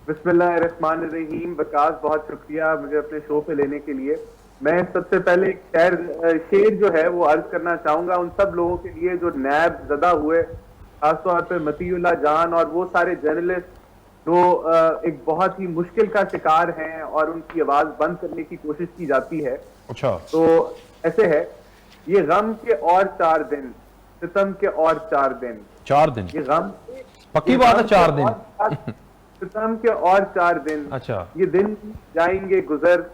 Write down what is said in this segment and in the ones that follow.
बिस्मिल्लाहिर्रहमानिर्रहीम। विकास, बहुत शुक्रिया मुझे अपने शो पे लेने के लिए। मैं सबसे पहले एक शेर जो है वो अर्ज करना चाहूंगा उन सब लोगों के लिए जो नैब ज़दा हुए, खासतौर पे मतीउल्लाह जान और वो सारे जर्नलिस्ट जो एक बहुत ही मुश्किल का शिकार हैं और उनकी आवाज बंद करने की कोशिश की जाती है। अच्छा। तो ऐसे है, ये गम के और 4 दिन, सितम के और 4 दिन। 4 दिन? ये गम पक्की ये बात है, गम के 4 दिन? और सितम के और 4 दिन। अच्छा। ये दिन जाएंगे गुजर,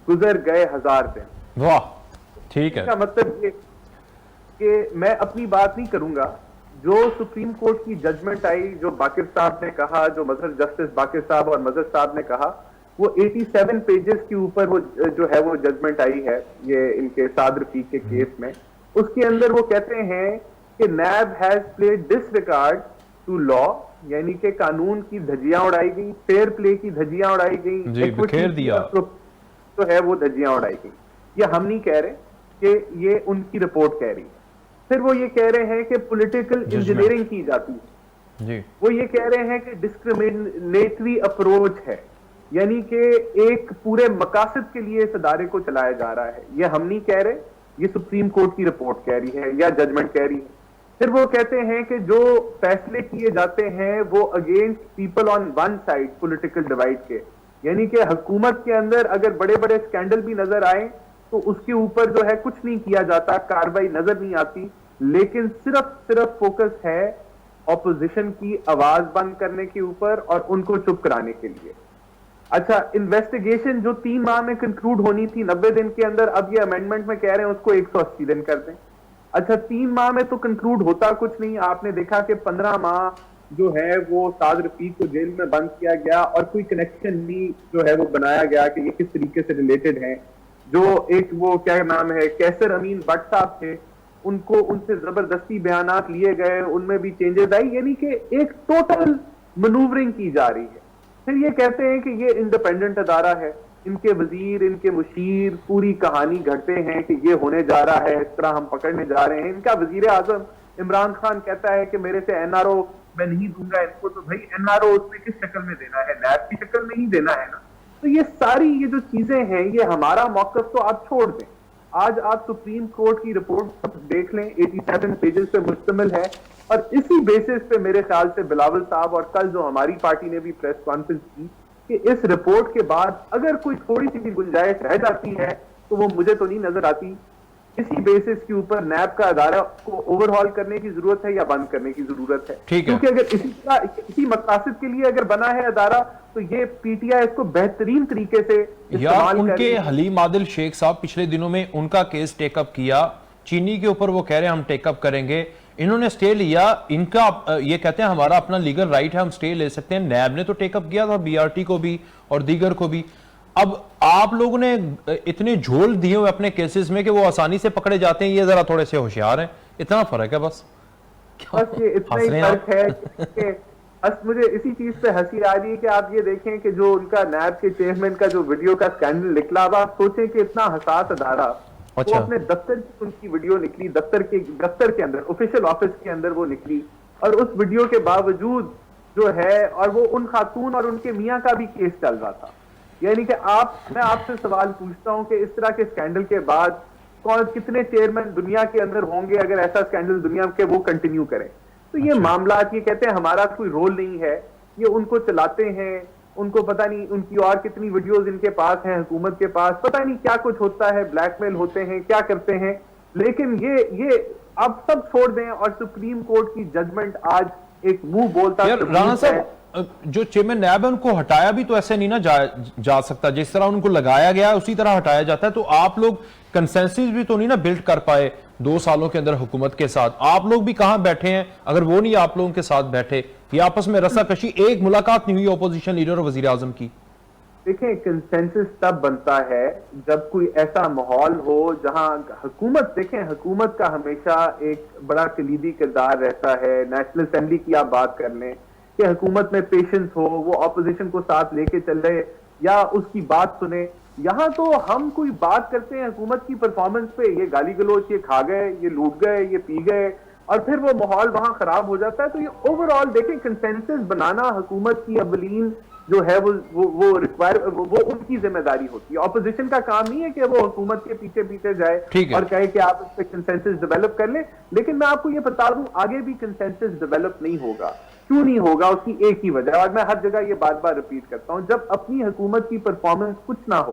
गुजर गए 1000 दिन। वाह, ठीक है। इसका मतलब ये कि मैं अपनी बात नहीं करूंगा। जो सुप्रीम कोर्ट की जजमेंट आई, जो बाकिर साहब ने कहा, जो मजहर जस्टिस बाकिर साहब और मजहर साहब ने कहा, वो 87 पेजेस के ऊपर वो जो है वो जजमेंट आई है ये इनके साद रफीक के केस में। उसके अंदर वो कहते हैं कि NAB has played disregard to law, यानी कि कानून की धज्जियां उड़ाई गई, फेयर प्ले की धज्जियां उड़ाई गई, जी, बिखेर दिया तो है वो धज्जियां उड़ाई गई। ये हम नहीं कह रहे कि ये उनकी रिपोर्ट कह रही है। फिर वो ये कह रहे हैं कि पॉलिटिकल इंजीनियरिंग की जाती है जी। वो ये कह रहे हैं कि डिस्क्रिमिनेटरी अप्रोच है, यानी कि एक पूरे मकासद के लिए इस अदारे को चलाया जा रहा है। ये हम नहीं कह रहे, ये सुप्रीम कोर्ट की रिपोर्ट कह रही है या जजमेंट कह रही है। फिर वो कहते हैं कि जो फैसले किए जाते हैं वो against people on one side political divide के, यानी कि हुकूमत के अंदर अगर बड़े बड़े स्कैंडल भी नजर आए तो उसके ऊपर जो है कुछ नहीं किया जाता, कार्रवाई नजर नहीं आती, लेकिन सिर्फ फोकस है ऑपोजिशन की आवाज बंद करने के ऊपर और उनको चुप कराने के लिए। अच्छा, इन्वेस्टिगेशन जो 3 माह में कंक्लूड होनी थी 90 दिन के अंदर, अब ये अमेंडमेंट में कह रहे हैं उसको 180 दिन कर दें। अच्छा, 3 माह में तो कंक्लूड होता कुछ नहीं। आपने देखा कि 15 माह जो है वो साद रफीक को जेल में बंद किया गया और कोई कनेक्शन नहीं जो है वो बनाया गया कि ये किस तरीके से रिलेटेड है। जो एक वो क्या नाम है, कैसर अमीन भट्ट साहब थे, उनको उनसे जबरदस्ती बयानात लिए गए, उनमें भी चेंजेस आई, यानी कि एक टोटल मनूवरिंग की जा रही है। फिर ये कहते हैं कि ये इंडिपेंडेंट अदारा है, इनके वजीर, इनके मुशीर पूरी कहानी घड़ते हैं कि ये होने जा रहा है, इस तरह हम पकड़ने जा रहे हैं। इनका वजीर आजम इमरान खान कहता है कि मेरे से एनआरओ मैं नहीं दूंगा इनको, तो भाई एनआरओ उसमें किस शक्ल में देना है, नैब की शक्ल में ही देना है ना। तो ये सारी ये जो चीजें हैं, ये हमारा मौकफ तो आप छोड़ दें। आज आप सुप्रीम कोर्ट की रिपोर्ट देख लें, 87 पेजेस पे मुश्तमिल है, और इसी बेसिस पे मेरे ख्याल से बिलावल साहब और कल जो हमारी पार्टी ने भी प्रेस कॉन्फ्रेंस की कि इस रिपोर्ट के बाद अगर कोई थोड़ी सी भी गुंजाइश रह जाती है तो वो मुझे तो नहीं नजर आती। इसी बेसिस के ऊपर नैब का अदारा को ओवरहॉल करने की जरूरत है या बंद करने की जरूरत है, क्योंकि अगर इसी मकसद के लिए अगर बना है अदारा तो ये पीटीआई इसको बेहतरीन तरीके से यार उनके हलीम आदिल शेख साहब पिछले दिनों में उनका केस टेकअप किया, चीनी के ऊपर वो कह रहे हैं हम टेकअप करेंगे, इन्होंने स्टे लिया। इनका ये कहते हैं हमारा अपना लीगल राइट है, हम स्टे ले सकते हैं। नैब ने तो टेकअप किया था बीआरटी को भी और दीगर को भी। अब आप लोगों ने इतने झोल दिए हुए अपने केसेस में कि वो आसानी से पकड़े जाते हैं, ये जरा थोड़े से होशियार हैं। इतना फर्क है बस ये इतना ही फर्क है कि बस मुझे इसी चीज पे हंसी आ रही है कि आप ये देखें कि जो उनका नैब के चेयरमैन का जो वीडियो का स्कैंडल निकला, अब आप सोचें कि इतना हसास अदारा, वो अपने दफ्तर की उनकी वीडियो निकली, दफ्तर के अंदर ऑफिशियल ऑफिस के अंदर वो निकली, और उस वीडियो के बावजूद जो है, और वो उन खातून और उनके मियाँ का भी केस चल रहा था। यानी कि मैं आपसे सवाल पूछता हूं कि इस तरह के स्कैंडल के बाद कितने चेयरमैन दुनिया के अंदर होंगे अगर ऐसा स्कैंडल दुनिया के वो कंटिन्यू करें। तो ये मामला, ये कहते हैं हमारा कोई रोल नहीं है, ये उनको चलाते हैं, उनको पता नहीं उनकी और कितनी वीडियोस इनके पास हैं, हुकूमत के पास पता नहीं क्या कुछ होता है, ब्लैकमेल होते हैं, क्या करते हैं। लेकिन ये अब सब छोड़ दें और सुप्रीम कोर्ट की जजमेंट आज एक मुंह बोलता राणा साहब, जो चेयरमैन नैब है उनको हटाया भी तो ऐसे नहीं ना जा सकता, जिस तरह उनको लगाया गया है उसी तरह हटाया जाता है। तो आप लोग कंसेंसस भी तो नहीं ना बिल्ड कर पाए 2 सालों के अंदर हुकूमत के साथ। आप लोग भी कहां बैठे हैं अगर वो नहीं आप लोगों के साथ बैठे, ये आपस में रस्साकशी, एक मुलाकात नहीं हुई ऑपोजिशन लीडर और वजीर आजम की। देखें, कंसेंसस तब बनता है जब कोई ऐसा माहौल हो जहां हुकूमत, देखें हुकूमत का हमेशा एक बड़ा कलीदी किरदार रहता है। नेशनल असेंबली की आप बात कर लें कि हुकूमत में पेशेंस हो, वो ऑपोजिशन को साथ लेके चले या उसकी बात सुने। यहां तो हम कोई बात करते हैं हुकूमत की परफॉर्मेंस पे, ये गाली गलोच, ये खा गए, ये लूट गए, ये पी गए, और फिर वो माहौल वहां खराब हो जाता है। तो ये ओवरऑल देखें, कंसेंसस बनाना हुकूमत की अवलीन जो है वो रिक्वायर वो उनकी जिम्मेदारी होती है। ऑपोजिशन का काम नहीं है कि वो हुकूमत के पीछे पीछे जाए और कहे कि आप इस पे कंसेंसस डेवलप कर ले। लेकिन मैं आपको ये बता दूं, आगे भी कंसेंसस डेवलप नहीं होगा। क्यों नहीं होगा? उसकी एक ही वजह, और मैं हर जगह ये बार बार रिपीट करता हूं, जब अपनी हुकूमत की परफॉर्मेंस कुछ ना हो